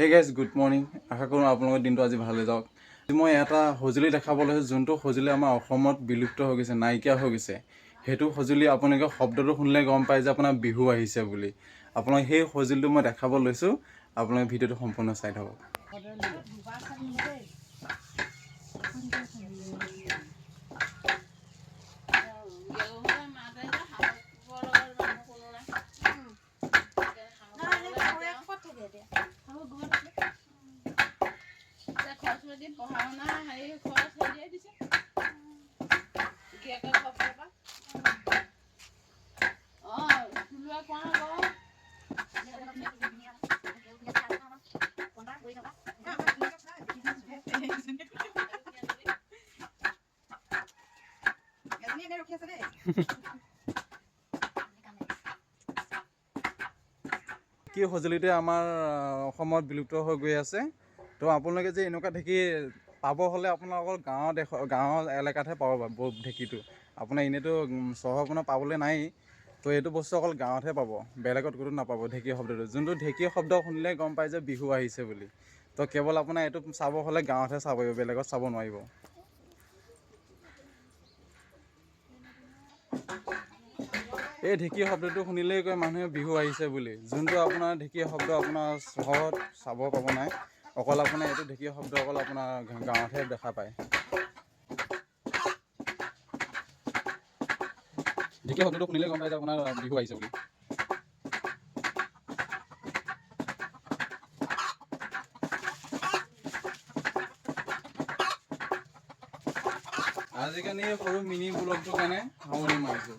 Hey guys good morning. আশা কৰোঁ আপোনালোকৰ দিনটো আজি ভালে যাওক। মই এটা সঁজুলি দেখাব লৈছোঁ, যোনটো সঁজুলি আমাৰ অসমত বিলুপ্ত হৈ গৈছে, নাইকিয়া হৈ গৈছে। সেইটো সঁজুলি আপোনালোকে শব্দটো শুনিলে গম পায় যে আপোনাৰ বিহু আহিছে বুলি। আপোনাক সেই সঁজুলিটো মই দেখাব লৈছোঁ, আপোনালোকে ভিডিঅ'টো সম্পূৰ্ণ চাই থাকক। পঢ়া-শুনা হেৰি খৰচ হেৰিয়ে দিছে গিয়েকে ঘৰ পৰা তুলোৱা কোৱা কি সঁজুলিটোৱে আমাৰ অসমত বিলুপ্ত হৈ গৈ আছে। তো আপোনালোকে যে এনেকুৱা ঢেঁকী পাব হ'লে আপোনাৰ অকল গাঁৱৰ এলেকাতহে পাব ঢেঁকীটো। আপোনাৰ এনেইতো চহৰখনত পাবলৈ নাই। তো এইটো বস্তু অকল গাঁৱতহে পাব, বেলেগত ক'তো নাপাব ঢেঁকী শব্দটো। যোনটো ঢেঁকী শব্দ শুনিলে গম পায় যে বিহু আহিছে বুলি। তো কেৱল আপোনাৰ এইটো চাব হ'লে গাঁৱতহে চাব পাৰিব, বেলেগত চাব নোৱাৰিব। এই ঢেঁকী শব্দটো শুনিলেই কয় মানুহে বিহু আহিছে বুলি। যোনটো আপোনাৰ ঢেঁকী শব্দ আপোনাৰ চহৰত চাব পাব নাই, অকল আপোনাৰ এইটো ঢেঁকী শব্দ অকল আপোনাৰ গাঁৱতহে দেখা পায়। ঢেঁকী শব্দটো শুনিলে গম পায় যে আপোনাৰ বিহু আহিছে বুলি। আজিকালি সৰু মিনি ব্লগটোৰ কাৰণে সামৰণি মাৰিছোঁ।